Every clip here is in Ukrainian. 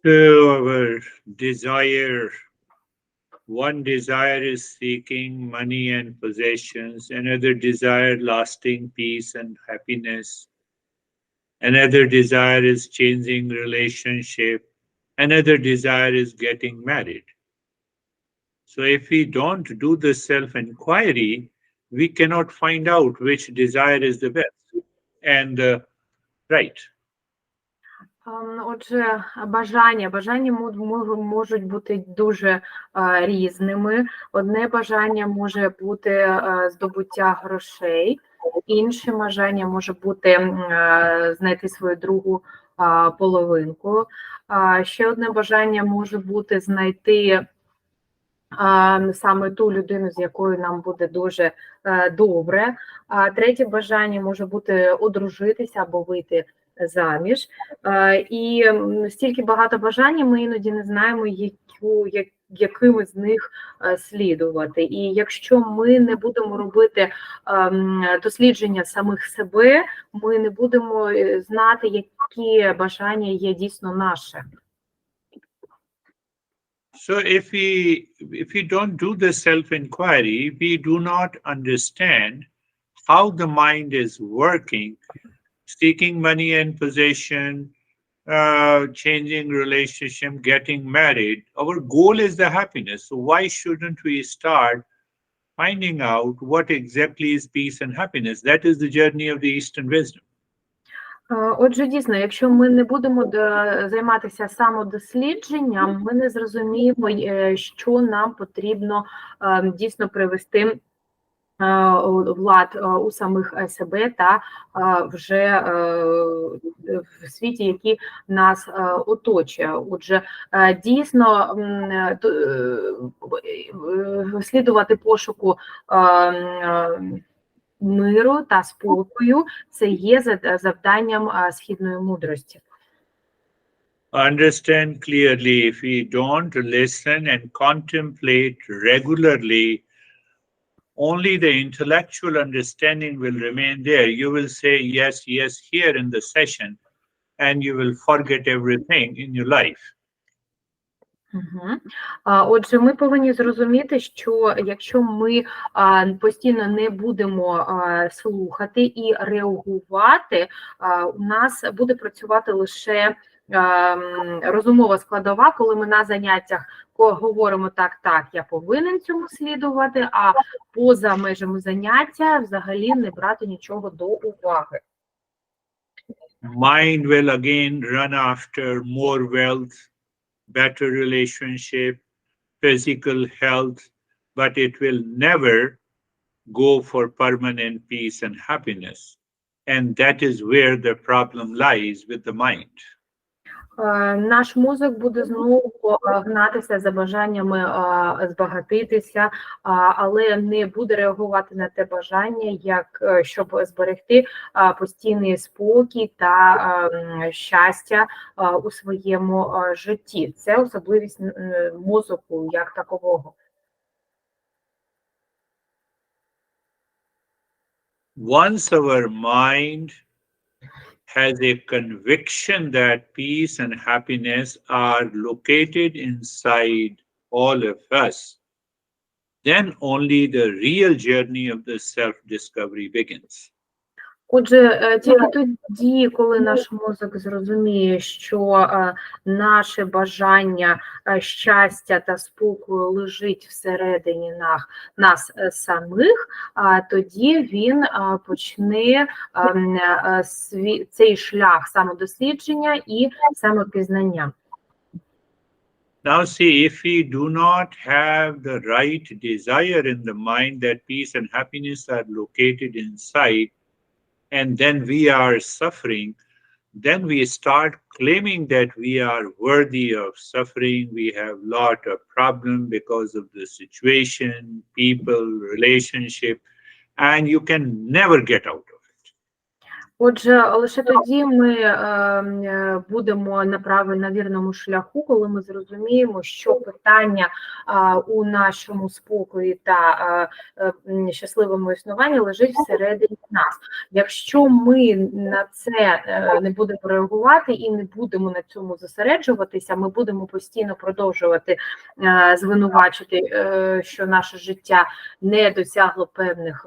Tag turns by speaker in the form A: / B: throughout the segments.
A: So our desire, one desire is seeking money and possessions, another desire lasting peace and happiness, another desire is changing relationship, another desire is getting married. So if we don't do the self-inquiry, we cannot find out which desire is the best and right.
B: Отже, бажання можуть бути дуже різними. Одне бажання може бути здобуття грошей, інше бажання може бути знайти свою другу половинку. Ще одне бажання може бути знайти саме ту людину, з якою нам буде дуже добре. Третє бажання може бути одружитися або вийти заміж. І стільки багато бажань, ми іноді не знаємо, якими з них слідувати. І якщо ми не будемо робити дослідження самих себе, ми не будемо знати, які бажання є дійсно наше.
A: So if we don't do the self-inquiry, we do not understand how the mind is working, seeking money and possession, changing relationship, getting married. Our goal is the happiness. So why shouldn't we start finding out what exactly is peace and happiness? That is the journey of the Eastern wisdom.
B: Отже, дійсно, якщо ми не будемо займатися самодослідженням, ми не зрозуміємо, що нам потрібно дійсно привести в лад у самих себе та вже в світі, який нас оточує. Отже, дійсно слідувати пошуку миру та спокою – це є завданням східної мудрості.
A: Understand clearly, if we don't listen and contemplate regularly, only the intellectual understanding will remain there. You will say yes, yes here in the session, and you will forget everything in your life.
B: Отже, ми повинні зрозуміти, що якщо ми постійно не будемо слухати і реагувати, у нас буде працювати лише розумова складова, коли ми на заняттях говоримо так, я повинен цьому слідувати, а поза межами заняття взагалі не брати нічого до уваги.
A: Mind will again run after more wealth, better relationship, physical health, but it will never go for permanent peace and happiness. And that is where the problem lies with the mind.
B: Наш мозок буде знову гнатися за бажаннями збагатитися, але не буде реагувати на те бажання, щоб зберегти постійний спокій та щастя у своєму житті. Це особливість мозку як такового.
A: Once our mind has a conviction that peace and happiness are located inside all of us, then only the real journey of the self-discovery begins.
B: Отже, тільки тоді, коли наш мозок зрозуміє, що наше бажання щастя та спокою лежить всередині нас самих, тоді він почне цей шлях самодослідження і самопізнання.
A: Now see, if we do not have the right desire in the mind that peace and happiness are located inside, and then we are suffering, then we start claiming that we are worthy of suffering. We have a lot of problems because of the situation, people, relationship, and you can never get out of it.
B: Отже, лише тоді ми будемо на вірному шляху, коли ми зрозуміємо, що питання у нашому спокої та щасливому існуванні лежить всередині нас. Якщо ми на це не будемо реагувати і не будемо на цьому зосереджуватися, ми будемо постійно продовжувати звинувачити, що наше життя не досягло певних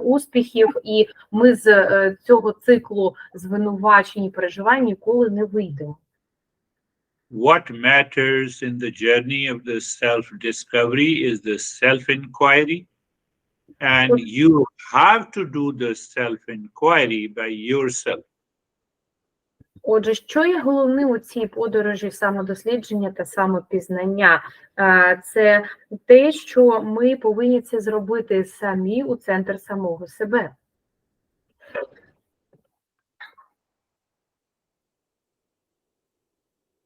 B: успіхів, і ми з цього циклу звинувачень і переживань ніколи не вийдемо.
A: What matters in the journey of the self-discovery is the self-inquiry, and you have to do the self-inquiry by yourself.
B: Отже, що є головним у цій подорожі самодослідження та самопізнання? Це те, що ми повинні це зробити самі у центр самого себе.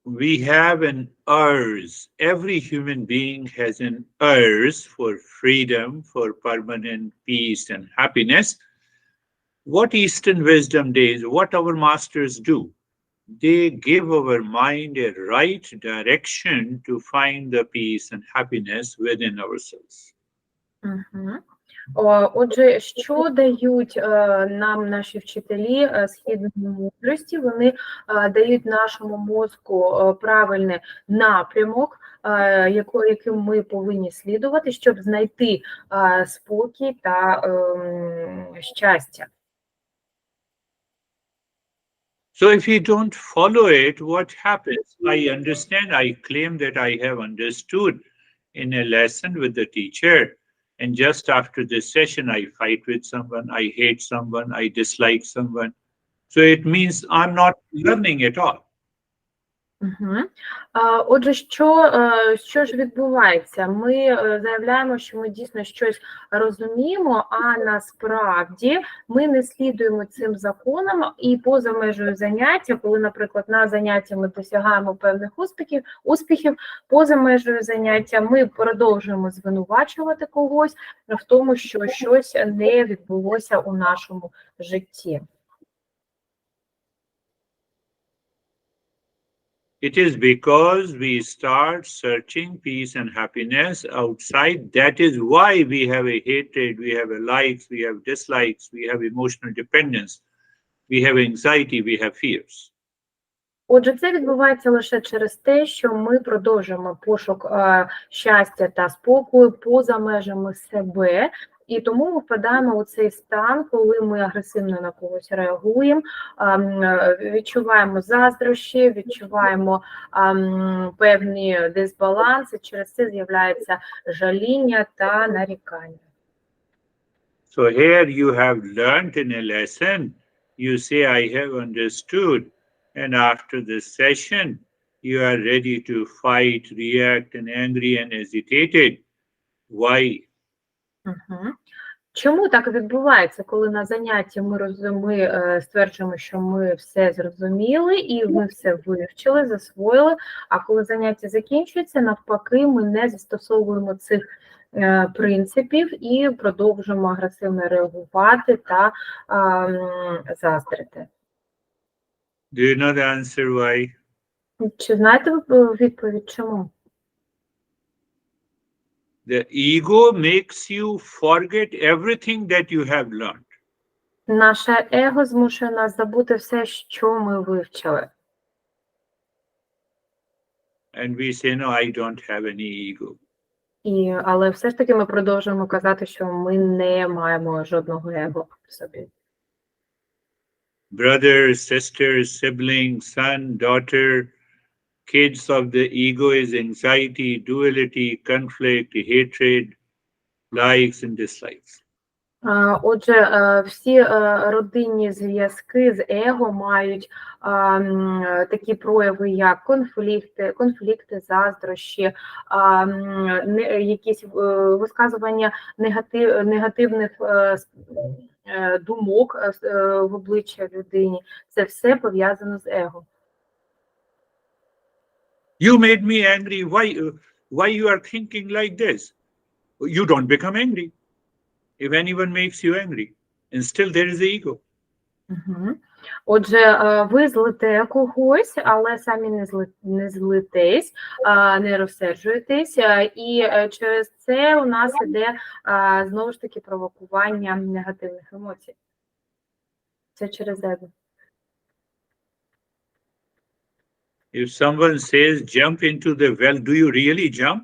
A: We have an urge. Every human being has an urge for freedom, for permanent peace and happiness. What Eastern wisdom days, what our masters do, they give our mind a right direction to find the peace and happiness within ourselves.
B: Отже, що дають нам наші вчителі східної мудрості? Вони дають нашому мозку правильний напрямок, яким ми повинні слідувати, щоб знайти спокій та щастя.
A: So if you don't follow it, what happens? I understand, I claim that I have understood in a lesson with the teacher, and just after this session, I fight with someone, I hate someone, I dislike someone. So it means I'm not learning at all.
B: Отже, що ж відбувається? Ми заявляємо, що ми дійсно щось розуміємо, а насправді ми не слідуємо цим законам, і поза межею заняття, коли, наприклад, на занятті ми досягаємо певних успіхів, поза межею заняття ми продовжуємо звинувачувати когось в тому, що щось не відбулося у нашому житті.
A: It is because we start searching peace and happiness outside. That is why we have a hatred, we have a likes, we have dislikes, we have emotional dependence, we have anxiety, we have fears.
B: Отже, це відбувається лише через те, що ми продовжуємо пошук щастя та спокою поза межами себе, і тому ми впадаємо у цей стан, коли ми агресивно на когось реагуємо, відчуваємо заздрощі, відчуваємо певні дисбаланси, через це з'являється жаління та нарікання.
A: So here you have learned in a lesson, you say, I have understood, and after this session, you are ready to fight, react, and angry and agitated. Why?
B: Чому так відбувається, коли на занятті ми стверджуємо, що ми все зрозуміли і ми все вивчили, засвоїли, а коли заняття закінчується, навпаки, ми не застосовуємо цих принципів і продовжуємо агресивно реагувати та заздрити.
A: Do you know the answer why?
B: Чи знаєте ви відповідь чому?
A: The ego makes you forget everything that you have learned.
B: Наше его змушує нас забути все, що ми вивчили.
A: And we say, no, I don't have any ego.
B: Але все ж таки ми продовжуємо казати, що ми не маємо жодного его в собі.
A: Brother, sister, sibling, son, daughter, kids of the ego is anxiety, duality, conflict, hatred, likes and dislikes.
B: Отже, всі родинні зв'язки з его мають такі прояви, як конфлікти, заздрощі, якісь висказування негативних думок в обличчя людині. Це все пов'язано з его.
A: You made me angry. Why you are thinking like this? You don't become angry if anyone makes you angry. And still there is the ego.
B: Угу. Отже, ви злите когось, але самі не злитесь, не розсерджуєтесь, і через це у нас іде знову ж таки провокування негативних емоцій. Це через его.
A: If someone says, jump into the well, do you really jump?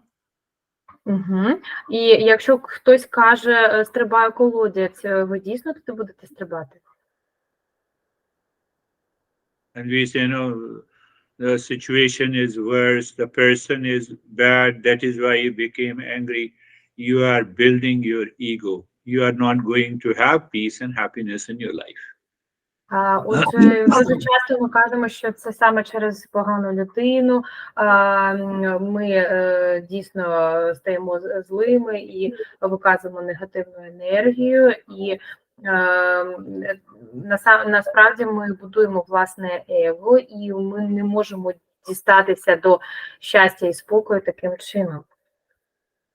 B: Угу. І якщо хтось каже, стрибаю колодязь, ви дійсно туди будете стрибати?
A: And we say, no, the situation is worse, the person is bad, that is why you became angry. You are building your ego. You are not going to have peace and happiness in your life.
B: Отже, дуже часто ми кажемо, що це саме через погану людину, ми дійсно стаємо злими і виказуємо негативну енергію, і насправді ми будуємо власне его, і ми не можемо дістатися до щастя і спокою таким чином.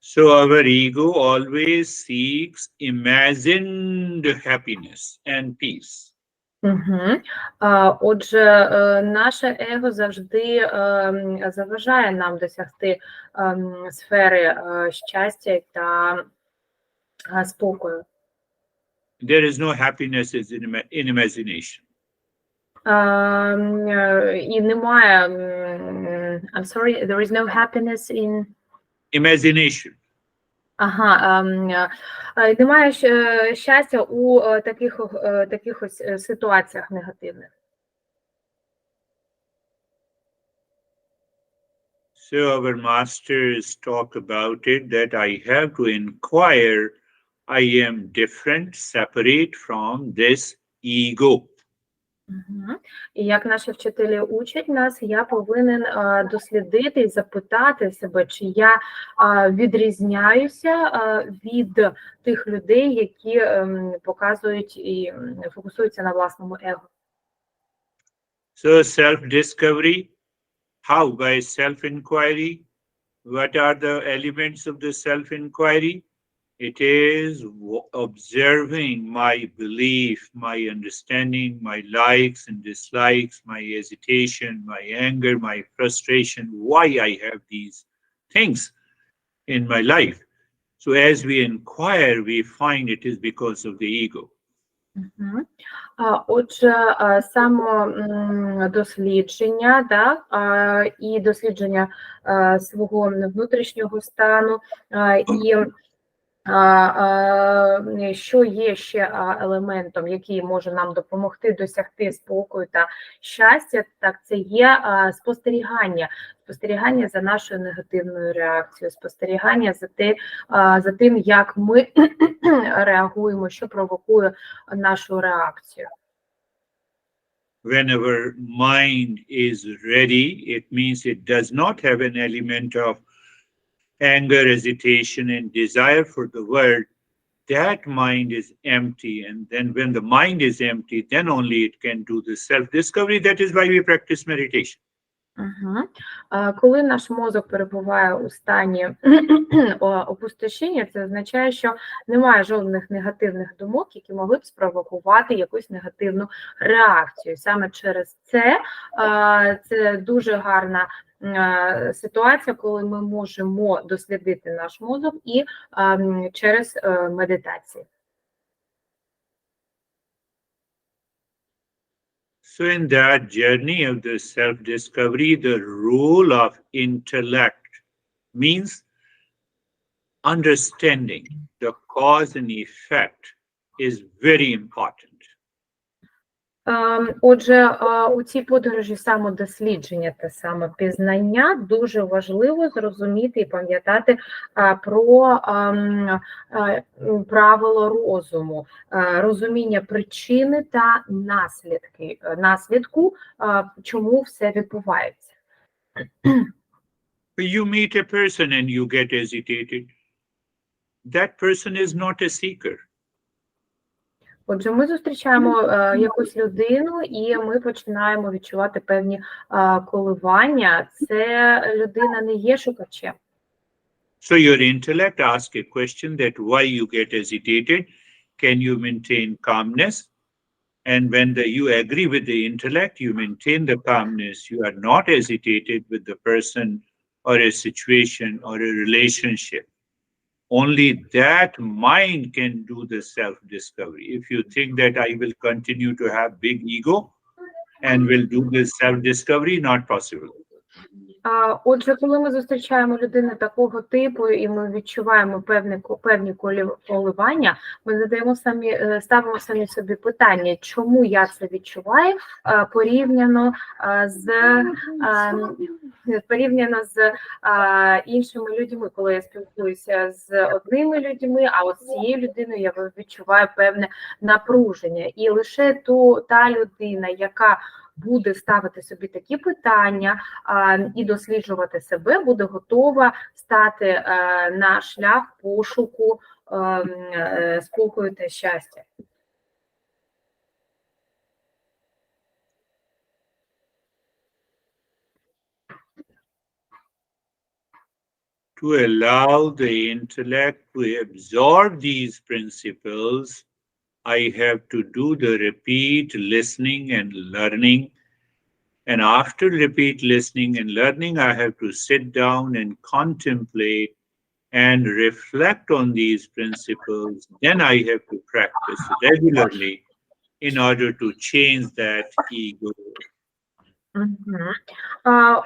A: So our ego always seeks imagined happiness and peace.
B: Угу. Отже, наше его завжди заважає нам досягти сфери щастя та спокою.
A: There is no happiness in imagination.
B: І немає, I'm sorry, there is no happiness in...
A: Imagination.
B: Ага, немає щастя у таких ось ситуаціях негативних.
A: So our masters talk about it, that I have to inquire, I am different, separate from this ego.
B: Угу. І як наші вчителі учать нас, я повинен дослідити і запитати себе, чи я відрізняюся від тих людей, які показують і фокусуються на власному его.
A: So self-discovery, how? By self-inquiry. What are the elements of the self-inquiry? It is observing my belief, my understanding, my likes and dislikes, my hesitation, my anger, my frustration, why I have these things in my life. So as we inquire, we find it is because of the ego.
B: Отже, самодослідження, і дослідження свого внутрішнього стану, і що є ще елементом, який може нам допомогти досягти спокою та щастя, так це є спостерігання за нашою негативною реакцією, спостерігання за тим, як ми реагуємо, що провокує нашу реакцію.
A: Whenever mind is ready, it means it does not have an element of anger, hesitation, and desire for the world. That mind is empty. And then when the mind is empty, then only it can do the self-discovery. That is why we practice meditation.
B: Коли наш мозок перебуває у стані опустошення, це означає, що немає жодних негативних думок, які могли б спровокувати якусь негативну реакцію. Саме через це дуже гарна ситуація, коли ми можемо дослідити наш мозок і через медитацію.
A: So in that journey of the self-discovery, the role of intellect means understanding the cause and effect is very important.
B: Отже, у цій подорожі самодослідження та самопізнання дуже важливо зрозуміти і пам'ятати про правило розуму, розуміння причини та наслідку, чому все відбувається.
A: You meet a person and you get agitated. That person is not a seeker.
B: Отже, ми зустрічаємо якусь людину, і ми починаємо відчувати певні коливання. Це людина не є шукачем.
A: So your intellect asks a question that why you get agitated, can you maintain calmness? And when you agree with the intellect, you maintain the calmness. You are not agitated with the person or a situation or a relationship. Only that mind can do the self-discovery. If you think that I will continue to have big ego and will do this self-discovery, not possible.
B: Отже, коли ми зустрічаємо людину такого типу, і ми відчуваємо певні коливання, ми ставимо самі собі питання, чому я це відчуваю, порівняно з іншими людьми, коли я спілкуюся з одними людьми, а от з цією людиною я відчуваю певне напруження. І лише та людина, яка буде ставити собі такі питання і досліджувати себе, буде готова стати на шлях пошуку спокою та щастя.
A: To allow the intellect to absorb these principles, I have to do the repeat listening and learning. And after repeat listening and learning, I have to sit down and contemplate and reflect on these principles. Then I have to practice regularly in order to change that ego.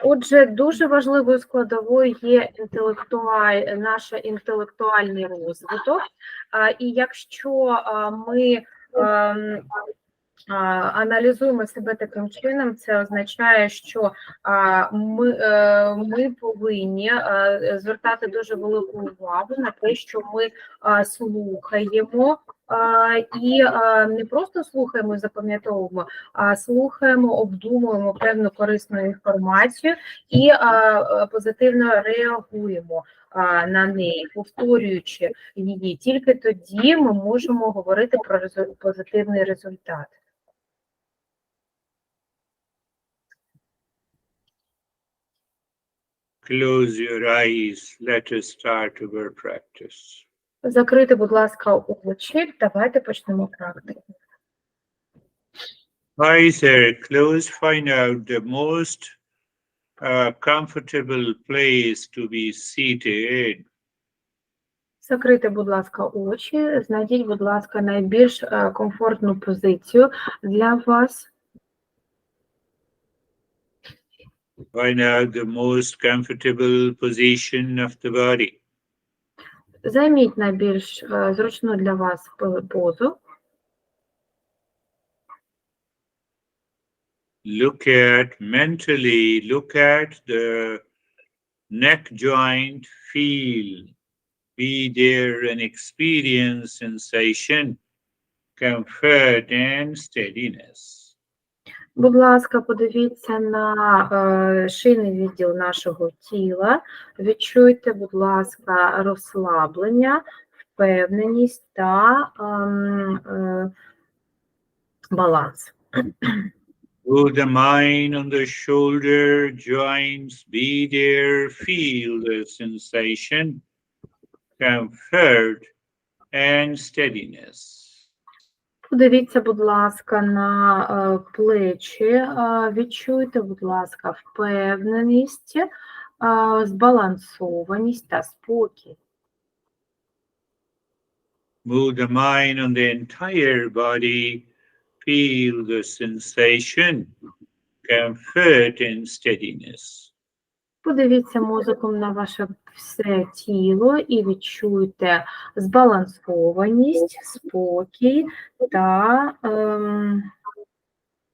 B: Отже, дуже важливою складовою є наш інтелектуальний розвиток. І якщо ми аналізуємо себе таким чином, це означає, що ми повинні звертати дуже велику увагу на те, що ми слухаємо, і не просто слухаємо і запам'ятовуємо, а слухаємо, обдумуємо певну корисну інформацію і позитивно реагуємо на неї, повторюючи її. Тільки тоді ми можемо говорити про позитивний результат.
A: Close your eyes. Let us start our practice.
B: Закрити, будь ласка, очі. Давайте почнемо практику.
A: Eyes are closed. Find out the most comfortable place to be seated.
B: Закрити, будь ласка, очі. Знайдіть, будь ласка, найбільш комфортну позицію для вас.
A: Find out the most comfortable position of the body.
B: Займіть найбільш зручну для вас позу.
A: Look at the neck joint, feel, be there and experience sensation, comfort and steadiness.
B: Будь ласка, подивіться на шийний відділ нашого тіла. Відчуйте, будь ласка, розслаблення, впевненість та баланс.
A: Put the mind on the shoulder joints, be there, feel the sensation, comfort and steadiness.
B: Подивіться, будь ласка, на плечі, відчуйте, будь ласка, впевненість, збалансованість та спокій.
A: Move the mind on the entire body, feel the sensation, comfort and steadiness.
B: Подивіться мозоком на ваше все тіло і відчуйте збалансованість, спокій та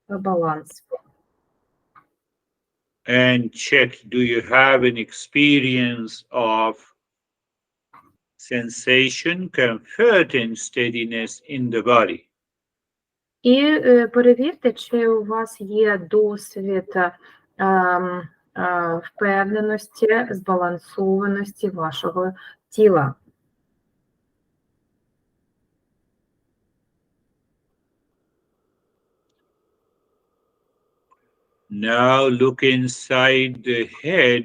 B: баланс.
A: And check, do you have an experience of sensation, comfort and steadiness in the body?
B: І перевірте, чи у вас є досвід впевненості, збалансованості вашого тіла.
A: Now look inside the head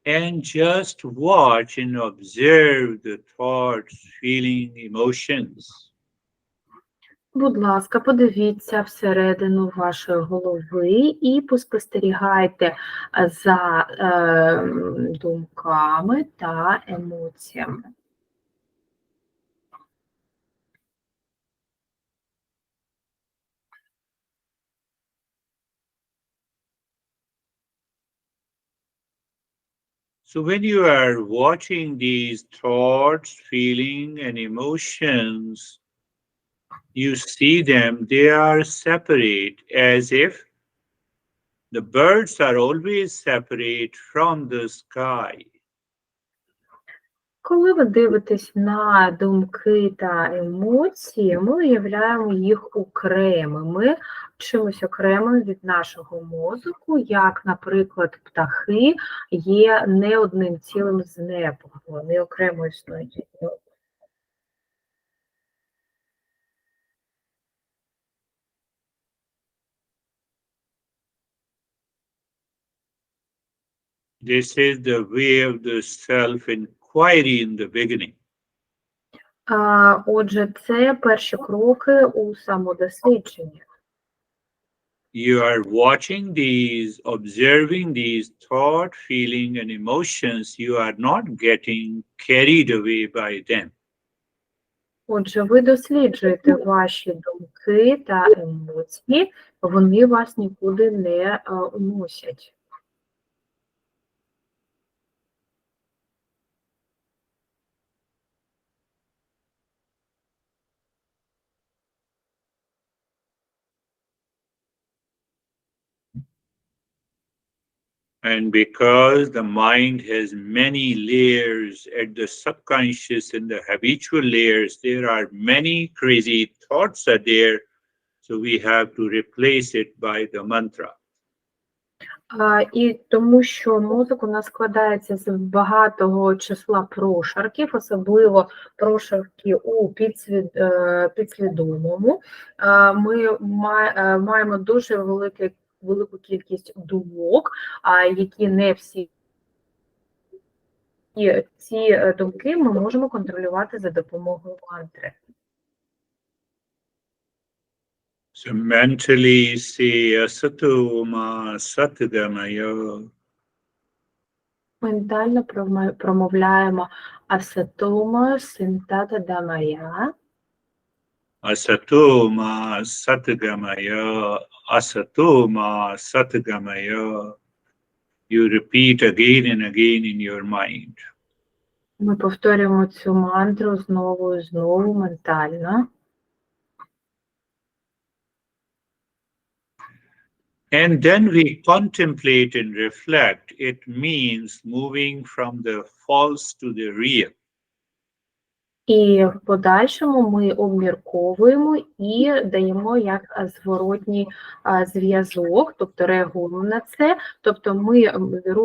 A: and just watch and observe the thoughts, feeling, emotions.
B: Будь ласка, подивіться всередину вашої голови і поспостерігайте за думками та емоціями.
A: So when you are watching these thoughts, feelings, and emotions, you see them, they are separate, as if the birds are always separate from the sky.
B: Коли ви дивитесь на думки та емоції, ми уявляємо їх окремими, чимось окремим від нашого мозку, як, наприклад, птахи є не одним цілим з небом, вони окремо існують від нього.
A: This is the way of the self-inquiry in the beginning.
B: Отже, це перші кроки у самодослідженні.
A: You are watching these, observing these thought, feeling, and emotions. You are not getting carried away by them.
B: Отже, ви досліджуєте ваші думки та емоції, вони вас нікуди не уносять.
A: And because the mind has many layers at the subconscious and the habitual layers, there are many crazy thoughts are there. So we have to replace it by the mantra.
B: І тому що мозок у нас складається з багатого числа прошарків, особливо прошарки у підсвідомому. Ми маємо дуже велику кількість думок, які не всі ці думки ми можемо контролювати за допомогою мантри.
A: So mentally say asato ma satgamaya.
B: Ментально промовляємо асатома синтата дамая.
A: Asato ma satgamaya, asato ma satgamaya. You repeat again and again in your mind.
B: Ми повторюємо цю мантру знову і знову ментально.
A: And then we contemplate and reflect. It means moving from the false to the real.
B: І в подальшому ми обмірковуємо і даємо як зворотній зв'язок, тобто реагуємо на це, тобто ми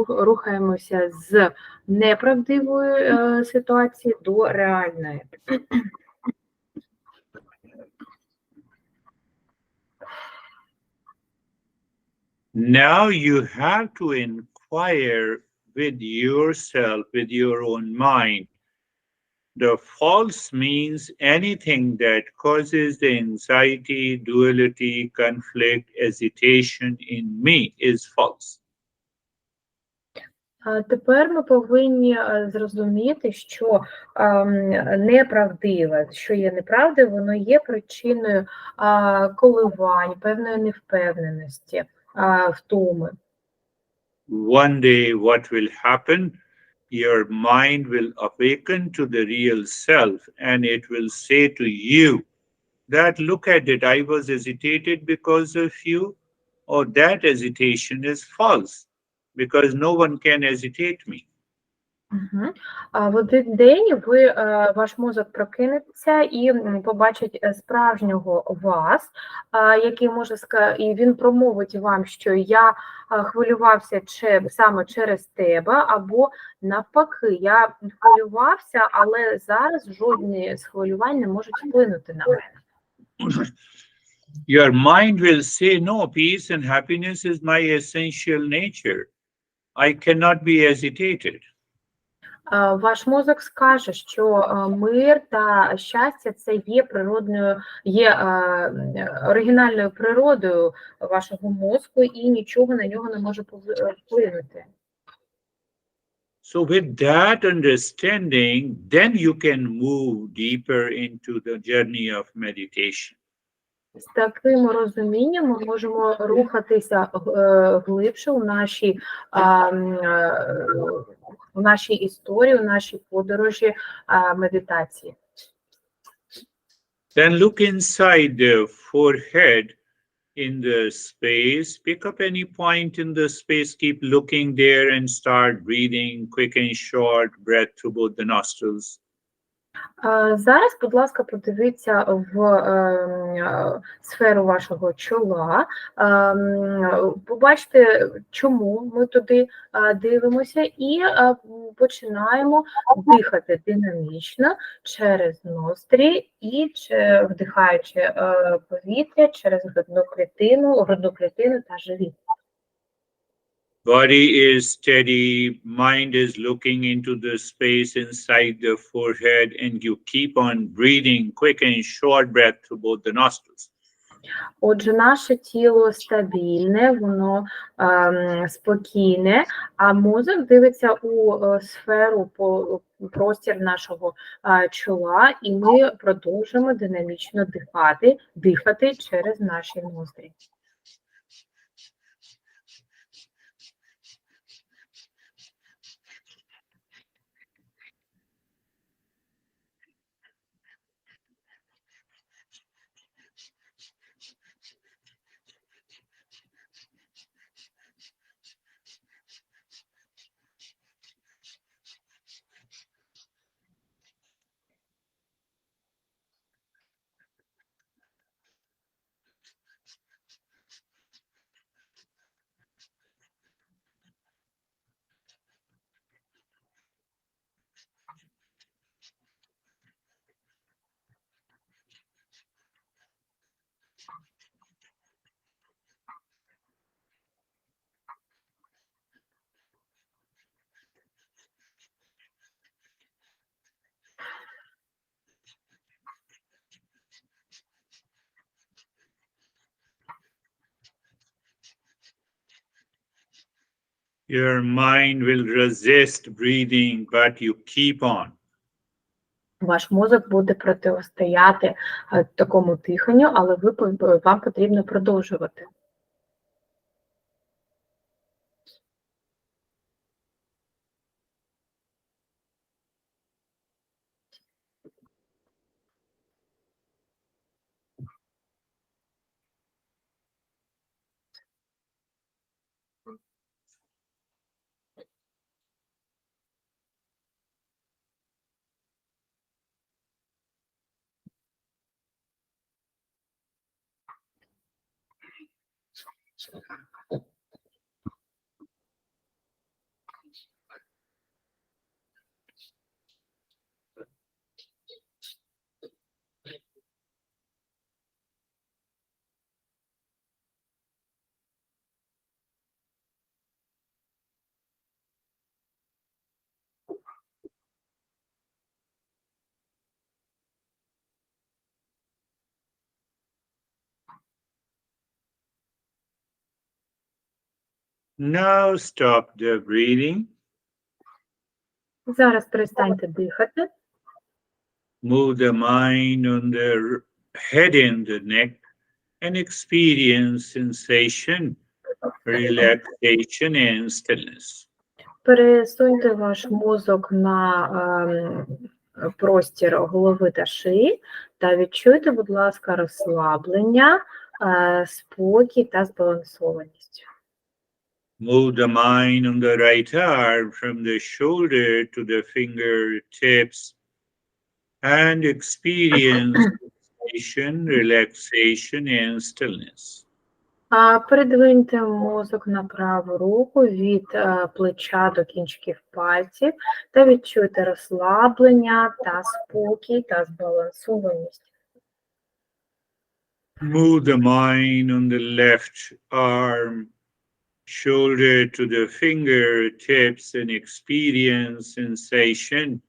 B: рухаємося з неправдивої ситуації до реальної.
A: Now you have to inquire with yourself, with your own mind. The false means anything that causes the anxiety, duality, conflict, hesitation in me is false.
B: Тепер ми повинні зрозуміти, що неправдиве, що є неправдою, воно є причиною коливань, певної невпевненості, втоми.
A: One day what will happen? Your mind will awaken to the real self and it will say to you that, look at it, I was hesitated because of you, or that hesitation is false because no one can hesitate me.
B: В один день ваш мозок прокинеться і побачить справжнього вас, який може сказати, і він промовить вам, що я хвилювався саме через тебе, або навпаки, я хвилювався, але зараз жодні з хвилювань не можуть вплинути на мене.
A: Your mind will say, no, peace and happiness is my essential nature. I cannot be agitated.
B: Ваш мозок скаже, що мир та щастя це є природною, є оригінальною природою вашого мозку, і нічого на нього не може вплинути.
A: So with that understanding, then you can move deeper into the journey of meditation.
B: З таким розумінням ми можемо рухатися глибше у нашій історії, у нашій подорожі медитації.
A: Then look inside the forehead in the space. Pick up any point in the space, keep looking there and start breathing quick and short breath through both the nostrils.
B: Зараз, будь ласка, подивіться в сферу вашого чола, побачте, чому ми туди дивимося, і починаємо дихати динамічно через ноздрі і вдихаючи повітря через грудну клітину та живіт.
A: Body is steady, mind is looking into the space inside the forehead, and you keep on breathing quick and short breath through both the nostrils.
B: Отже, наше тіло стабільне, воно спокійне, а мозок дивиться у сферу, простір нашого чола, і ми продовжуємо динамічно дихати через наші ноздрі.
A: Your mind will resist breathing, but you keep on.
B: Ваш мозок буде протистояти такому диханню, але вам потрібно продовжувати.
A: Now stop the breathing.
B: Зараз перестаньте дихати.
A: Move the mind on the head and the neck and experience sensation, relaxation and stillness.
B: Пересуньте ваш мозок на простір голови та шиї та відчуйте, будь ласка, розслаблення, спокій та збалансованість.
A: Move the mind on the right arm from the shoulder to the fingertips and experience sensation, relaxation and stillness.
B: Передвиньте мозок на праву руку від плеча до кінчиків пальців та відчуйте розслаблення та спокій та збалансованість.
A: Move the mind on the left arm shoulder to the fingertips and experience sensation,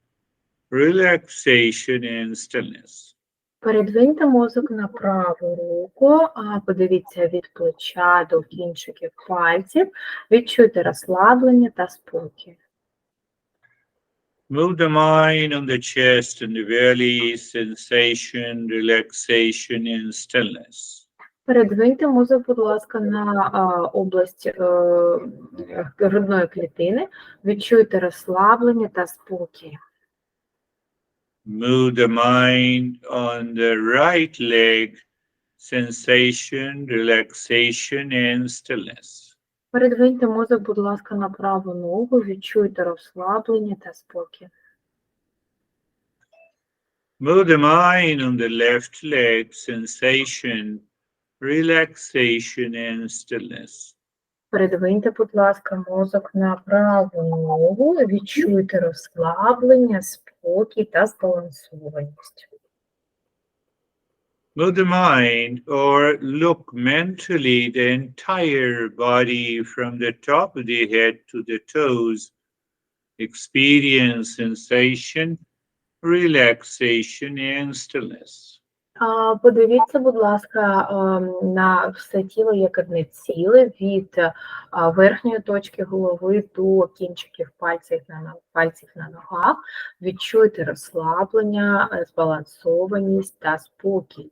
A: relaxation and stillness.
B: Передвиньте мозок на праву руку, подивіться від плеча до кінчиків пальців, відчуйте розслаблення та спокій.
A: Move the mind on the chest and the belly, sensation, relaxation and stillness.
B: Передвиньте мозок, будь ласка, на область грудної клітини, відчуйте розслаблення та спокій.
A: Move the mind on the right leg, sensation, relaxation and stillness.
B: Передвиньте мозок, будь ласка, на праву ногу, відчуйте розслаблення та спокій.
A: Move the mind on the left leg, sensation, relaxation and stillness.
B: Передвиньте, будь ласка, мозок на праву ногу, відчуйте розслаблення, спокій та збалансованість.
A: Move the mind or look mentally the entire body from the top of the head to the toes. Experience sensation, relaxation and stillness.
B: Подивіться, будь ласка, на все тіло як одне ціле, від верхньої точки голови до кінчиків пальців на ногах. Відчуйте розслаблення, збалансованість та спокій.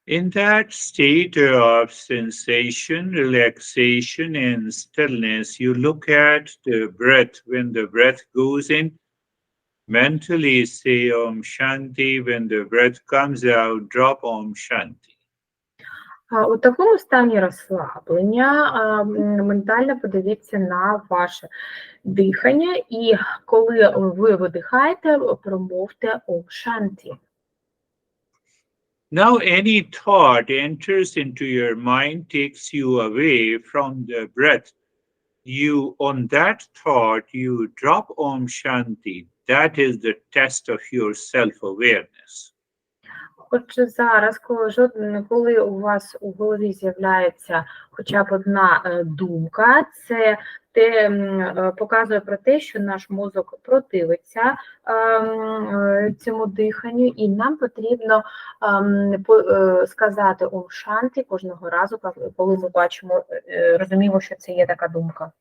A: In that state of sensation, relaxation and stillness, you look at the breath. When the breath goes in, mentally say Om Shanti. When the breath comes out, drop Om Shanti.
B: У такому стані розслаблення ментально подивіться на ваше дихання, і коли ви видихаєте, промовте Ом Шанті.
A: Now any thought enters into your mind, takes you away from the breath. On that thought, you drop Om Shanti. That is the test of your self-awareness.
B: Отже, зараз, коли у вас у голові з'являється хоча б одна думка, це показує про те, що наш мозок противиться цьому диханню, і нам потрібно сказати Ом Шанти кожного разу, коли ми бачимо, розуміємо, що це є така думка.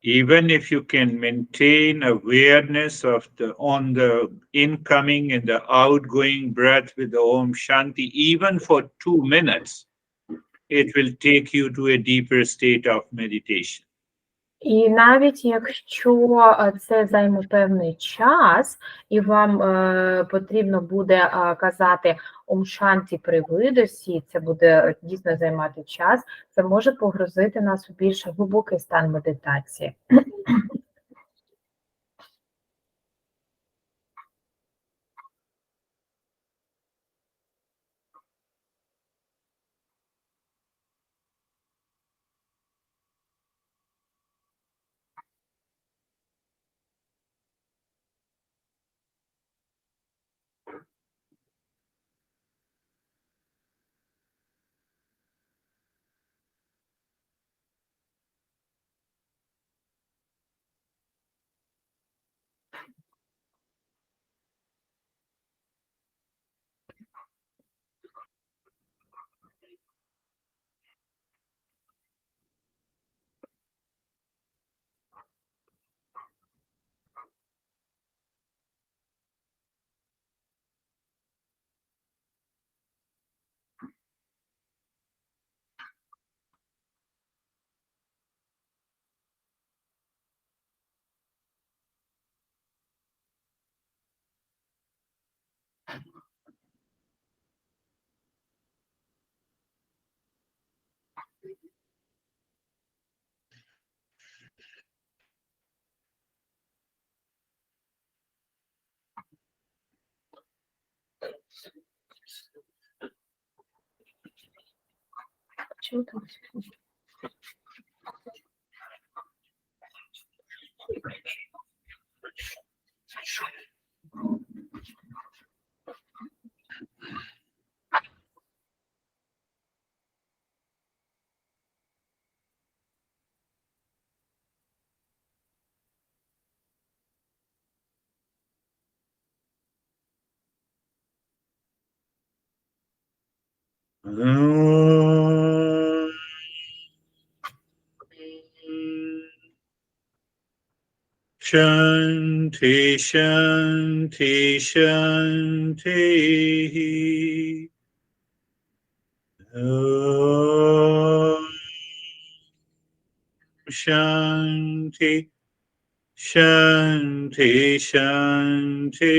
A: Even if you can maintain awareness on the incoming and the outgoing breath with the Om Shanti, even for 2 minutes, it will take you to a deeper state of meditation.
B: І навіть якщо це займе певний час, і вам потрібно буде казати Ом Шанті при видосі, це буде дійсно займати час, це може погрузити нас у більш глибокий стан медитації.
A: Shanti, Shanti, Shanti. Om Shanti, Shanti, Shanti.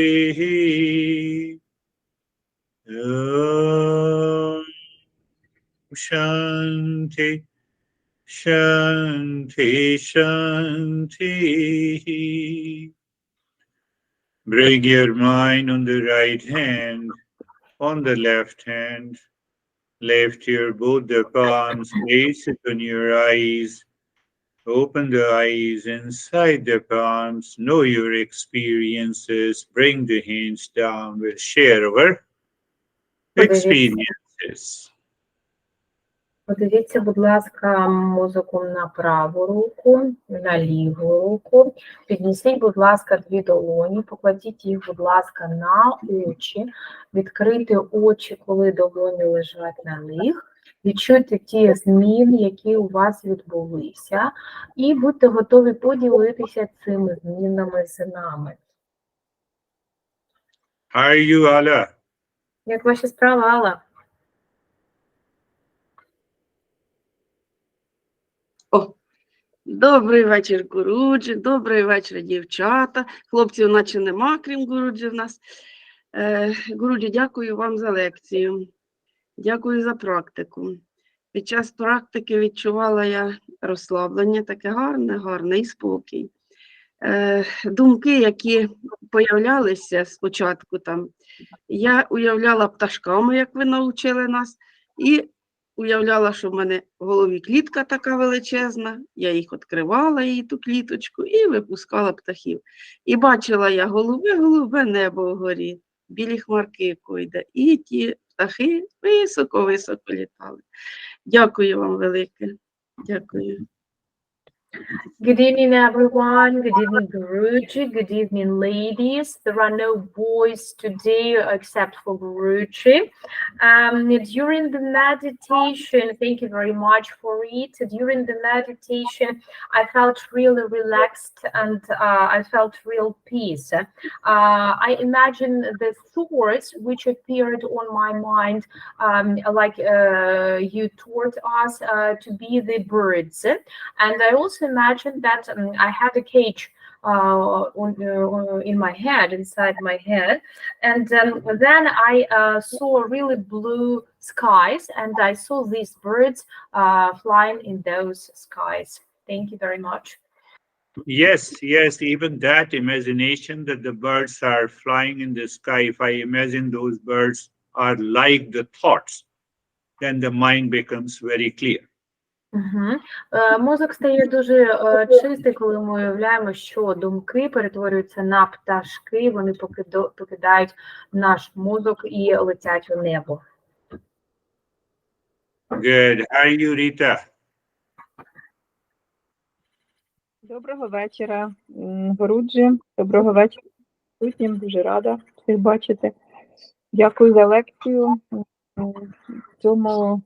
A: Om Shanti, Shanti, Shanti. Bring your mind on the right hand, on the left hand. Lift your both the palms, place it on your eyes. Open the eyes inside the palms. Know your experiences. Bring the hands down. We'll share our
B: Подивіться.
A: experiences.
B: Подивіться, будь ласка, мозоком на праву руку, на ліву руку. Піднесіть, будь ласка, дві долоні, покладіть їх, будь ласка, на очі. Відкрити очі, коли долоні лежать на них. Відчуйте ті зміни, які у вас відбулися. І будьте готові поділитися цими змінами з нами.
A: How are you, Allah?
B: Як ваші справи, Алла?
C: Добрий вечір, Гуруджі, добрий вечір, дівчата. Хлопців наче нема, крім Гуруджі в нас. Гуруджі, дякую вам за лекцію. Дякую за практику. Під час практики відчувала я розслаблення, таке гарне і спокій. Думки, які появлялися спочатку там, я уявляла пташками, як ви навчили нас, і уявляла, що в мене в голові клітка така величезна, я їх відкривала, її ту кліточку, і випускала птахів. І бачила я голубе небо вгорі, білі хмарки койде, і ті птахи високо-високо літали. Дякую вам велике. Дякую.
B: Good evening, everyone. Good evening, Guruji. Good evening, ladies. There are no boys today except for Guruji. During the meditation, thank you very much for it. During the meditation, I felt really relaxed and I felt real peace. I imagined the thoughts which appeared on my mind, like you taught us to be the birds. And I also imagined that I had a cage in my head, inside my head, and then I saw really blue skies, and I saw these birds flying in those skies. Thank you very much.
A: Yes, even that imagination that the birds are flying in the sky, if I imagine those birds are like the thoughts, then the mind becomes very clear.
B: Мозок стає дуже чистий, коли ми уявляємо, що думки перетворюються на пташки, вони покидають наш мозок і летять у небо.
A: Good. How are you, Rita?
D: Доброго вечора, Гуруджі. Доброго вечора присутнім. Дуже рада всіх бачити. Дякую за лекцію. В цьому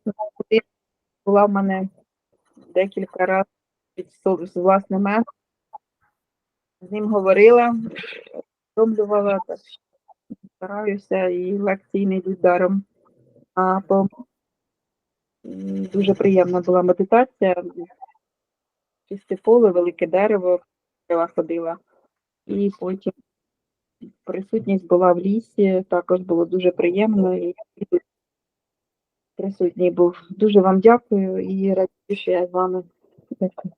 D: була в мене декілька разів з власним егом. З ним говорила, втомлювала, так стараюся, і лекції не йдуть даром. Дуже приємна була медитація. Чисте поле, велике дерево, я ходила. І потім присутність була в лісі, також було дуже приємно. І присутній був. Дуже вам дякую і радію, що я з вами. Дякую.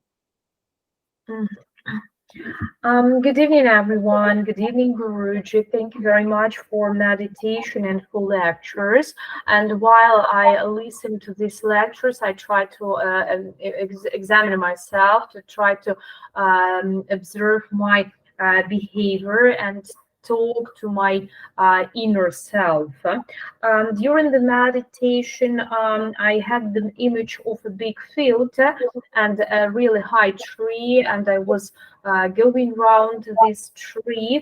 B: Good evening, everyone. Good evening, Guruji. Thank you very much for meditation and for lectures. And while I listen to these lectures, I try to examine myself, to try to observe my behavior and talk to my inner self. During the meditation, I had the image of a big field and a really high tree, and I was going around this tree.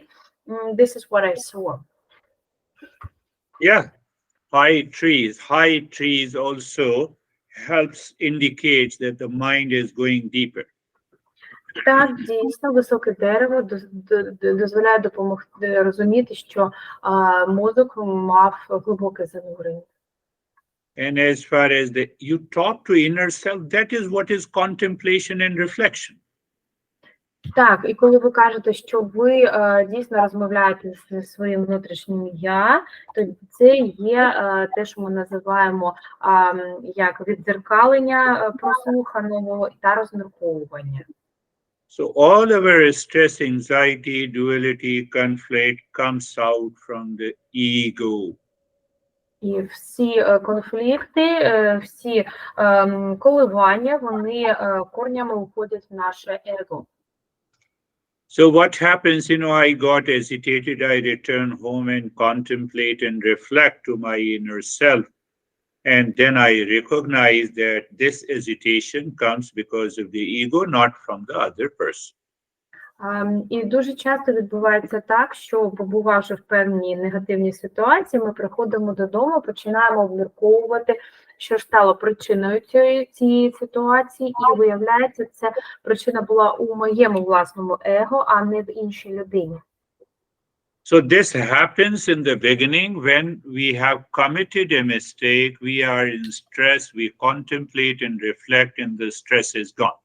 B: This is what I saw.
A: Yeah, high trees also helps indicates that the mind is going deeper.
B: Так, дійсно, високе дерево дозволяє допомогти розуміти, що мозок мав глибоке занурення.
A: And as far as you talk to inner self, that is what is contemplation and reflection.
B: Так, і коли ви кажете, що ви дійсно розмовляєте зі своїм внутрішнім я, то це є те, що ми називаємо як віддзеркалення прослуханого та розмірковування.
A: So all of our stress, anxiety, duality, conflict comes out from the ego.
B: І всі конфлікти, всі коливання, вони корнями уходять в наше его.
A: So what happens, I got agitated, I return home and contemplate and reflect to my inner self. And then I recognize that this agitation comes because of the ego, not from the other person.
B: І дуже часто відбувається так, що, побувавши в певній негативній ситуації, ми приходимо додому, починаємо обмірковувати, що ж стало причиною цієї ситуації, і виявляється, ця причина була у моєму власному его, а не в іншій людині.
A: So this happens in the beginning when we have committed a mistake, we are in stress, we contemplate and reflect, and the stress is gone.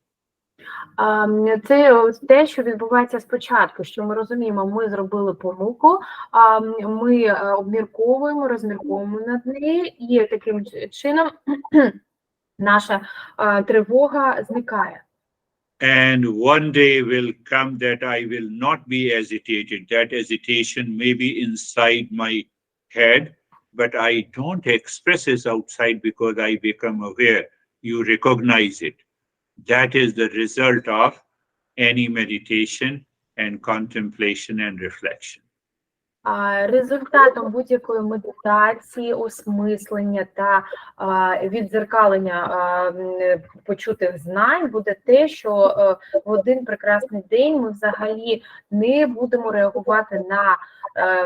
B: Це те, що відбувається спочатку, що ми розуміємо, ми зробили помилку, ми обмірковуємо, розмірковуємо над нею, і таким чином наша тривога зникає.
A: And one day will come that I will not be agitated. That agitation may be inside my head, but I don't express it outside because I become aware. You recognize it. That is the result of any meditation and contemplation and reflection.
B: Результатом будь-якої медитації, осмислення та віддзеркалення почутих знань буде те, що в один прекрасний день ми взагалі не будемо реагувати на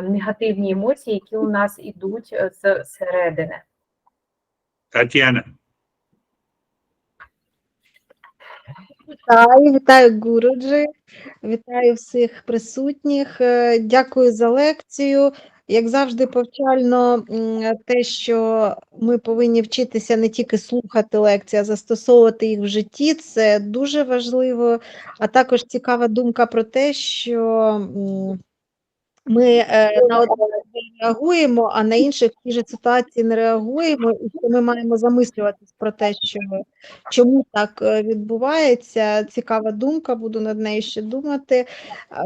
B: негативні емоції, які у нас ідуть зсередини.
A: Tatiana.
E: Вітаю, Гуруджі, вітаю всіх присутніх. Дякую за лекцію. Як завжди, повчально те, що ми повинні вчитися не тільки слухати лекції, а застосовувати їх в житті, це дуже важливо. А також цікава думка про те, що ми на одне реагуємо, а на інших в тій же ситуації не реагуємо, і що ми маємо замислюватись про те, що чому так відбувається. Цікава думка, буду над нею ще думати.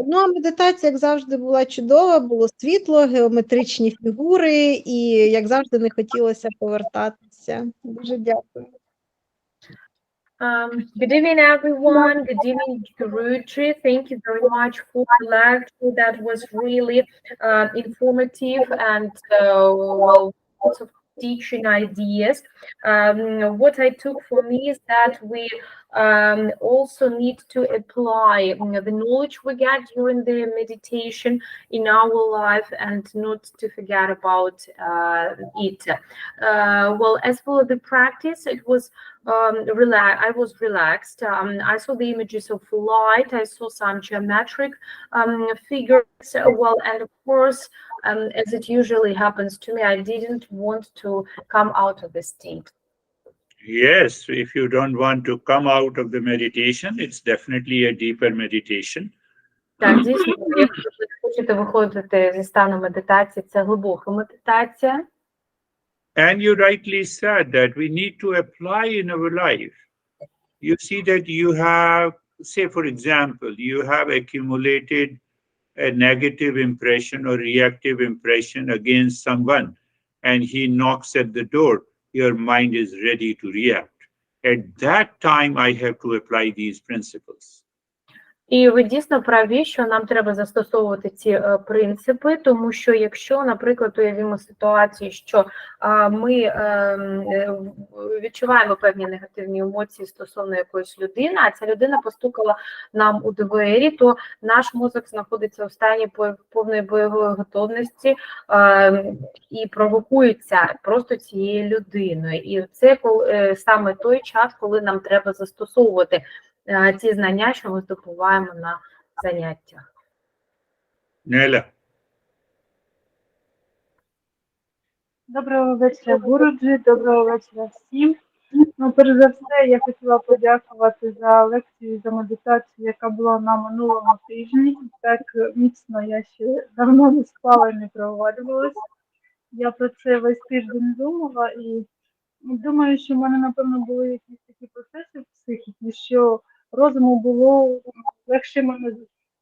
E: Ну, а медитація, як завжди, була чудова, було світло, геометричні фігури, і, як завжди, не хотілося повертатися. Дуже дякую.
B: Good evening, everyone. Good evening, Girish. Thank you very much for the lecture. That was really informative and lots of teaching ideas. What I took for me is that we also need to apply the knowledge we get during the meditation in our life and not to forget about it. Well, as for the practice, it was I was relaxed. I saw the images of light. I saw some geometric figures. Well, and of course, as it usually happens to me, I didn't want to come out of the state.
A: Yes, if you don't want to come out of the meditation, it's definitely a deeper meditation.
B: Так, дійсно, якщо ви хочете виходити зі стану медитації, це глибока медитація.
A: And you rightly said that we need to apply in our life. You see that you have, say, for example, you have accumulated a negative impression or reactive impression against someone, and he knocks at the door. Your mind is ready to react. At that time, I have to apply these principles.
B: І ви дійсно праві, що нам треба застосовувати ці принципи, тому що якщо, наприклад, уявімо ситуацію, що ми відчуваємо певні негативні емоції стосовно якоїсь людини, а ця людина постукала нам у двері, то наш мозок знаходиться у стані повної бойової готовності і провокується просто цією людиною. І це саме той час, коли нам треба застосовувати ті знання, що ми здобуваємо на заняттях.
A: Nela.
F: Доброго вечора, Гуруджі, доброго вечора всім. Ну, перш за все, я хотіла подякувати за лекцію і за медитацію, яка була на минулому тижні. Так міцно я ще давно не спала і не провалювалась. Я про це весь тиждень думала і думаю, що в мене, напевно, були якісь такі процеси в психіці, що розуму було легше мене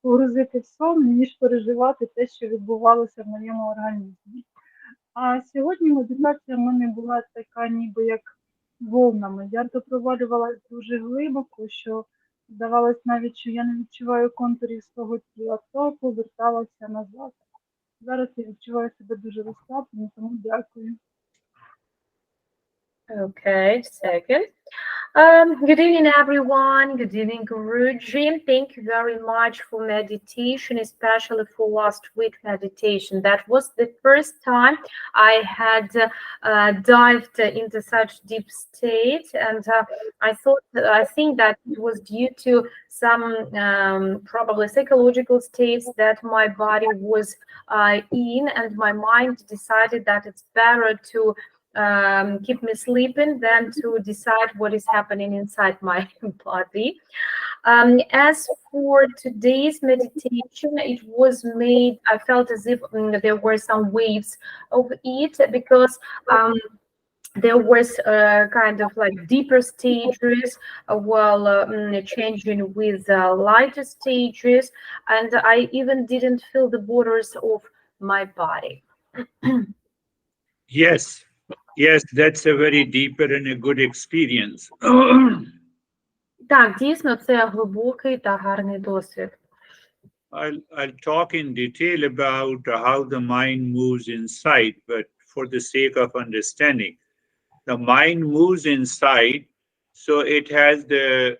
F: погрузити в сон, ніж переживати те, що відбувалося в моєму організмі. А сьогодні медитація в мене була така ніби як волнами. Я допровалювалася дуже глибоко, що здавалось навіть, що я не відчуваю контурів свого тіла, то поверталася назад. Зараз я відчуваю себе дуже розслаблено, тому дякую.
B: Okay, second. Good evening, everyone. Good evening, Guruji. Thank you very much for meditation, especially for last week meditation. That was the first time I had dived into such deep state, and I think that it was due to some probably psychological states that my body was in, and my mind decided that it's better to keep me sleeping than to decide what is happening inside my body. As for today's meditation, it was made, I felt as if there were some waves of it, because there was kind of like deeper stages while changing with lighter stages, and I even didn't feel the borders of my body.
A: Yes, that's a very deeper and a good experience.
B: Так, дійсно, це глибокий та гарний досвід.
A: I'll talk in detail about how the mind moves inside, but for the sake of understanding, the mind moves inside, so it has the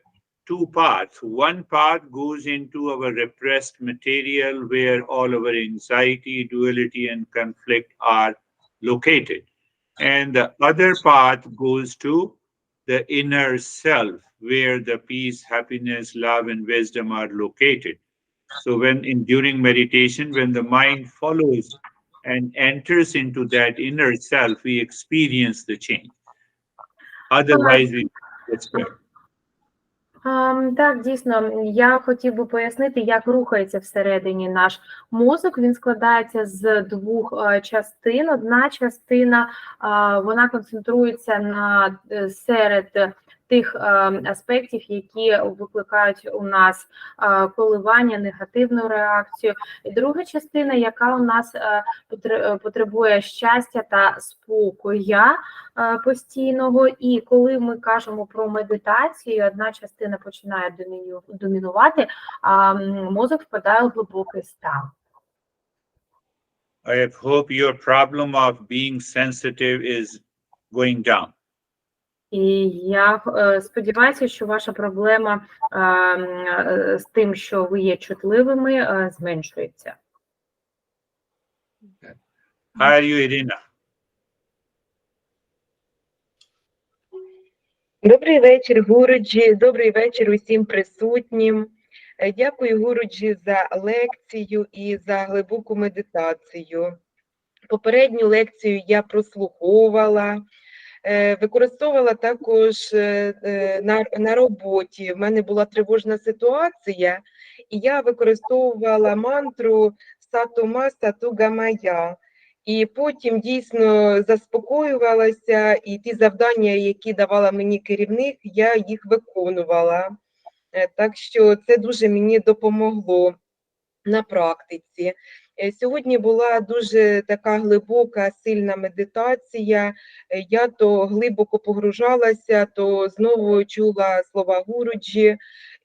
A: two paths. One path goes into our repressed material where all our anxiety, duality, and conflict are located. And the other path goes to the inner self, where the peace, happiness, love, and wisdom are located. So during meditation, when the mind follows and enters into that inner self, we experience the change. Otherwise, we get stuck.
B: Так, дійсно, я хотів би пояснити, як рухається всередині наш мозок. Він складається з двох частин. Одна частина, вона концентрується серед тих аспектів, які викликають у нас коливання, негативну реакцію. І друга частина, яка у нас потребує щастя та спокоя постійного. І коли ми кажемо про медитацію, одна частина починає домінувати, а мозок впадає у глибокий стан.
A: I hope your problem of being sensitive is going down.
B: І я сподіваюся, що ваша проблема з тим, що ви є чутливими, зменшується.
A: How are you, Irina?
G: Добрий вечір, Гуруджі. Добрий вечір усім присутнім. Дякую, Гуруджі, за лекцію і за глибоку медитацію. Попередню лекцію я прослуховувала, використовувала також на роботі. В мене була тривожна ситуація, і я використовувала мантру «Сатума Сатугамая». І потім дійсно заспокоювалася, і ті завдання, які давала мені керівник, я їх виконувала. Так що це дуже мені допомогло на практиці. Сьогодні була дуже така глибока, сильна медитація. Я то глибоко погружалася, то знову чула слова Гуруджі.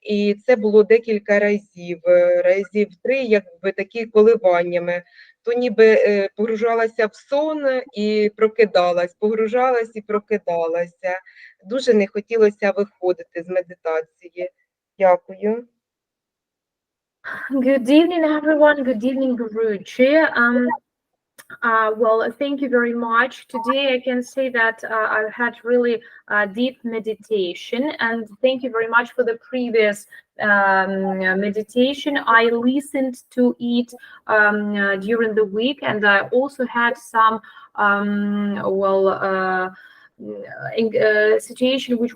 G: І це було декілька разів, разів 3, якби такі коливаннями. То ніби погружалася в сон і прокидалась, погружалась і прокидалася. Дуже не хотілося виходити з медитації. Дякую.
B: Good evening, everyone. Good evening, Guruji. Well, thank you very much. Today, I can say that I've had really deep meditation, and thank you very much for the previous meditation. I listened to it during the week, and I also had some situation which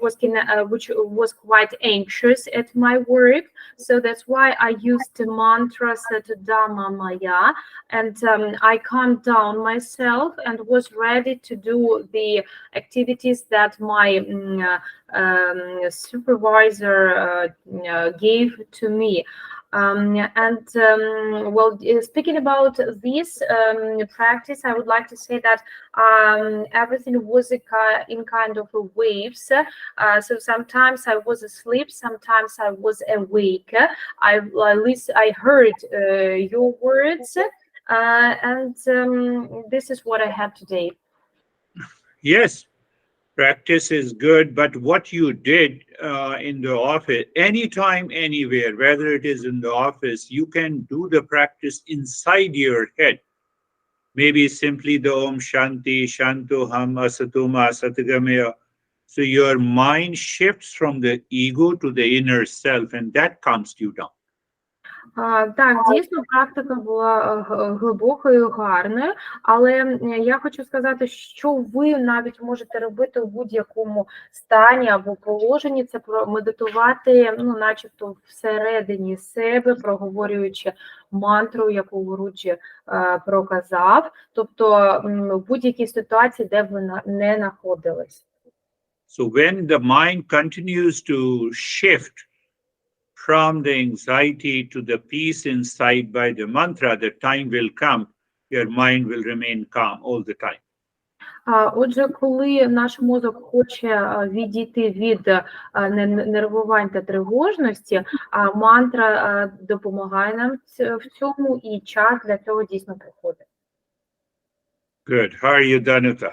B: was quite anxious at my work, so that's why I used the mantra Satadama Maya, and I calmed down myself and was ready to do the activities that my supervisor gave to me. Speaking about this practice, I would like to say that everything was in kind of waves. So sometimes I was asleep, sometimes I was awake. I heard your words, and this is what I have today.
A: Yes, practice is good, but what you did in the office, anytime, anywhere, whether it is in the office, you can do the practice inside your head. Maybe simply the Om Shanti, Shantoham, Asatoma, Asatagamaya. So your mind shifts from the ego to the inner self, and that calms you down.
B: Так, дійсно, практика була глибокою, гарною, але я хочу сказати, що ви навіть можете робити у будь-якому стані або положенні, це медитувати, начебто всередині себе, проговорюючи мантру, яку Гуруджі проказав, тобто в будь-якій ситуації, де ви не знаходились.
A: So when the mind continues to shift from the anxiety to the peace inside by the mantra, the time will come, your mind will remain calm all the time.
B: Отже, коли наш мозок хоче відійти від нервувань та тривожності, мантра допомагає нам в цьому, і час для цього дійсно приходить.
A: Good. How are you, Danuta?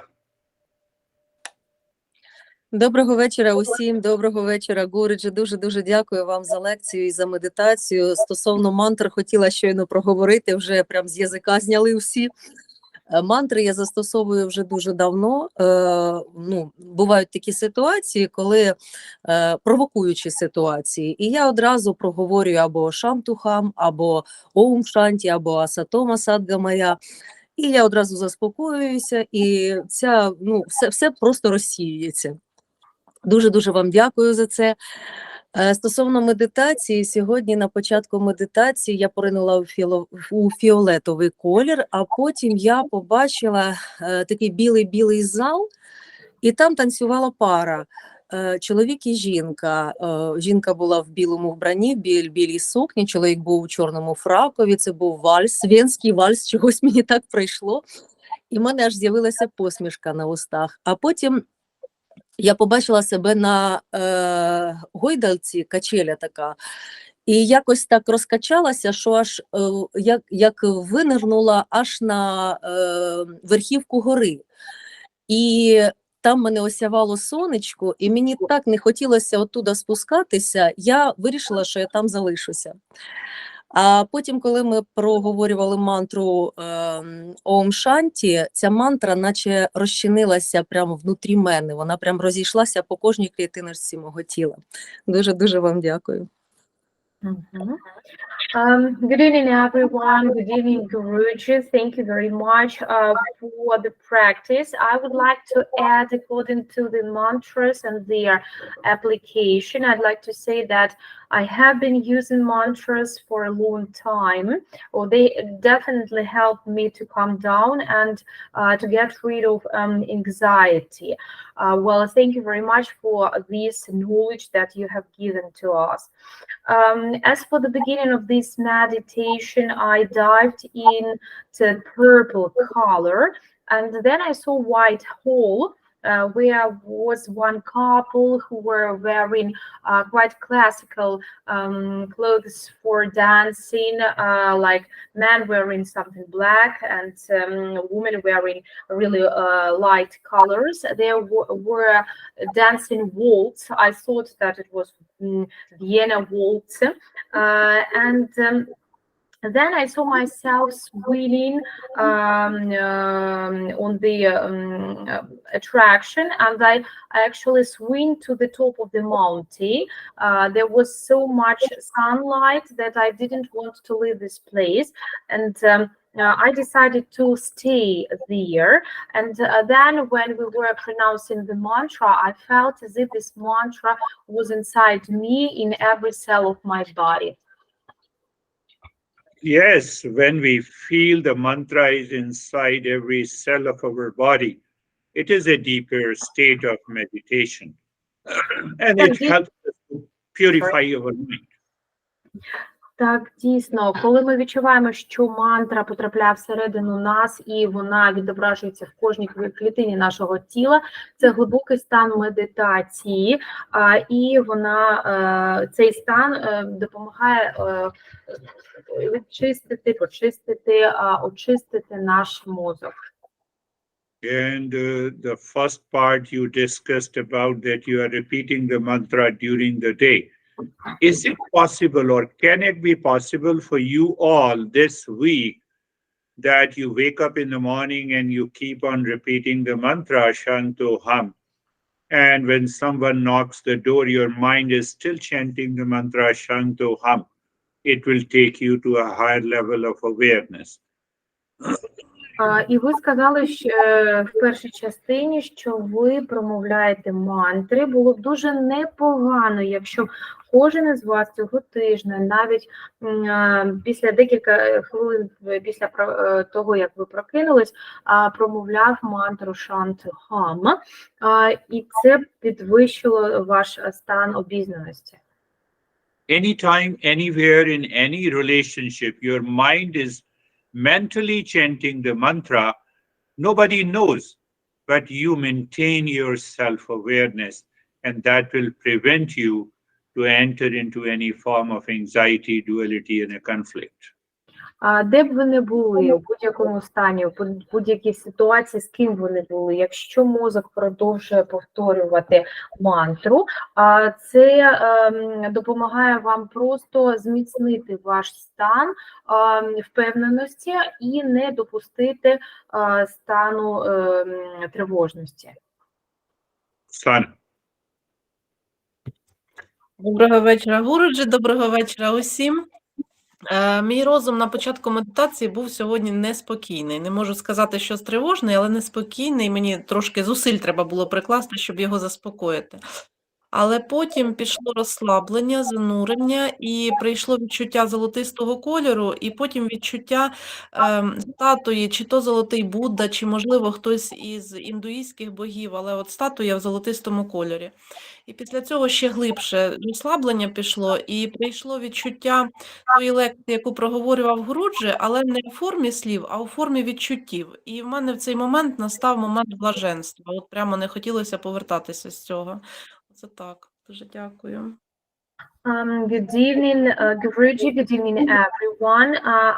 H: Доброго вечора усім, доброго вечора, Гуруджі. Дуже дякую вам за лекцію і за медитацію. Стосовно мантр хотіла щойно проговорити, вже прям з язика зняли всі. Мантри я застосовую вже дуже давно. Бувають такі ситуації, коли провокуючі ситуації. І я одразу проговорюю або Шамтухам, або Оум Шанті, або Асатома Садгамая. І я одразу заспокоююся, і все просто розсіюється. Дуже вам дякую за це. Стосовно медитації, сьогодні на початку медитації я поринула у фіолетовий колір, а потім я побачила такий білий зал, і там танцювала пара, чоловік і жінка. Жінка була в білому вбранні, білій сукні, чоловік був у чорному фракові, це був вальс, венський вальс, чогось мені так прийшло, і в мене аж з'явилася посмішка на устах. А потім я побачила себе на гойдалці, качеля така, і якось так розкачалася, що аж як винирнула аж на верхівку гори. І там мене осявало сонечко, і мені так не хотілося оттуда спускатися, я вирішила, що я там залишуся. А потім, коли ми проговорювали мантру Ом Шанті, ця мантра наче розчинилася прямо внутрі мене, вона прям розійшлася по кожній клітиночці мого тіла. Дуже вам дякую.
B: Good evening, everyone. Good evening, Guruji. Thank you very much for the practice. I would like to add, according to the mantras and their application, I'd like to say that I have been using mantras for a long time. They definitely help me to calm down and to get rid of anxiety. Thank you very much for this knowledge that you have given to us. As for the beginning of this meditation, I dived into purple color, and then I saw white hole where was one couple who were wearing quite classical clothes for dancing, like men wearing something black and women wearing really light colors. There were dancing waltz. I thought that it was Vienna waltz, and then I saw myself swinging on the attraction, and I actually swing to the top of the mountain. There was so much sunlight that I didn't want to leave this place, and I decided to stay there. And then when we were pronouncing the mantra, I felt as if this mantra was inside me in every cell of my body.
A: Yes, when we feel the mantra is inside every cell of our body, it is a deeper state of meditation. And it helps us to purify our mind.
B: Так, дійсно, коли ми відчуваємо, що мантра потрапляє всередину нас і вона відображується в кожній клітині нашого тіла, це глибокий стан медитації, і вона, цей стан допомагає відчистити, почистити, очистити наш мозок.
A: And the first part you discussed about that you are repeating the mantra during the day. Is it possible, or can it be possible for you all this week that you wake up in the morning and you keep on repeating the mantra Shanto Ham, and when someone knocks the door, your mind is still chanting the mantra Shanto Ham? It will take you to a higher level of awareness.
B: І ви сказали, що в першій частині, що ви промовляєте мантри. Було б дуже непогано, якщо кожен із вас цього тижня, навіть після декілька хвилин після того, як ви прокинулись, промовляв мантру Шанти Хам, і це підвищило ваш стан обізнаності.
A: Anytime, anywhere, in any relationship, your mind is mentally chanting the mantra, nobody knows, but you maintain your self-awareness, and that will prevent you to enter into any form of anxiety, duality, and a conflict.
B: Де б ви не були, у будь-якому стані, у будь-якій ситуації, з ким ви не були, якщо мозок продовжує повторювати мантру, це допомагає вам просто зміцнити ваш стан впевненості і не допустити стану тривожності.
A: Sana.
I: Доброго вечора, Гуруджі, доброго вечора усім. Мій розум на початку медитації був сьогодні неспокійний. Не можу сказати, що тривожний, але неспокійний. Мені трошки зусиль треба було прикласти, щоб його заспокоїти. Але потім пішло розслаблення, занурення, і прийшло відчуття золотистого кольору, і потім відчуття статуї, чи то золотий Будда, чи, можливо, хтось із індуїстських богів, але от статуя в золотистому кольорі. І після цього ще глибше розслаблення пішло, і прийшло відчуття тої лекції, яку проговорював Гуруджі, але не у формі слів, а у формі відчуттів. І в мене в цей момент настав момент блаженства. От прямо не хотілося повертатися з цього. Це так. Дуже дякую.
B: Good evening, Guruji. Good evening, everyone.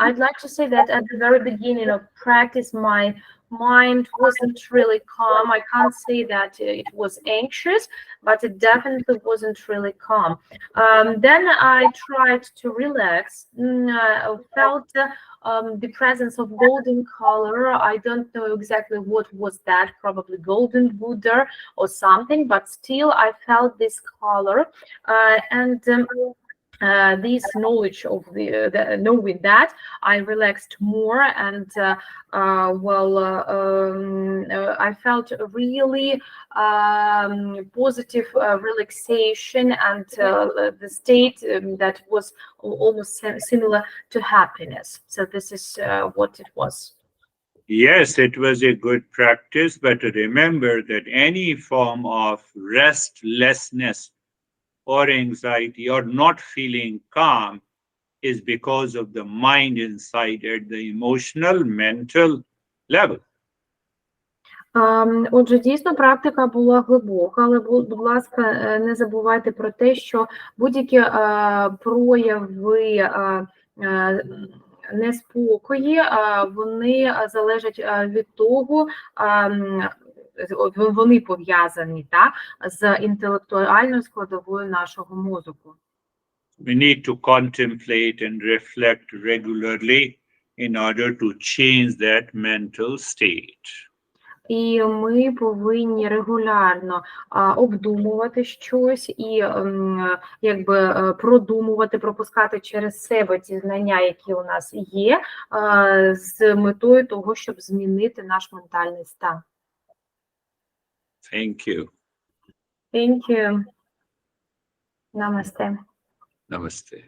B: I'd like to say that at the very beginning of practice, my mind wasn't really calm. I can't say that it was anxious, but it definitely wasn't really calm. Then I tried to relax, felt the presence of golden color. I don't know exactly what was that, probably golden Buddha or something, but still I felt this color, and this knowledge of knowing that, I relaxed more, and I felt really positive relaxation, and the state that was almost similar to happiness. So this is what it was.
A: Yes, it was a good practice, but remember that any form of restlessness or anxiety or not feeling calm is because of the mind inside at the emotional, mental level.
B: Отже, дійсно, практика була глибока, але, будь ласка, не забувайте про те, що будь-які прояви неспокої, вони залежать від того, вони пов'язані з інтелектуальною складовою нашого мозку.
A: We need to contemplate and reflect regularly in order to change that mental state.
B: І ми повинні регулярно обдумувати щось і якби продумувати, пропускати через себе ті знання, які у нас є, з метою того, щоб змінити наш ментальний стан.
A: Thank you.
B: Thank you. Namaste.
A: Namaste.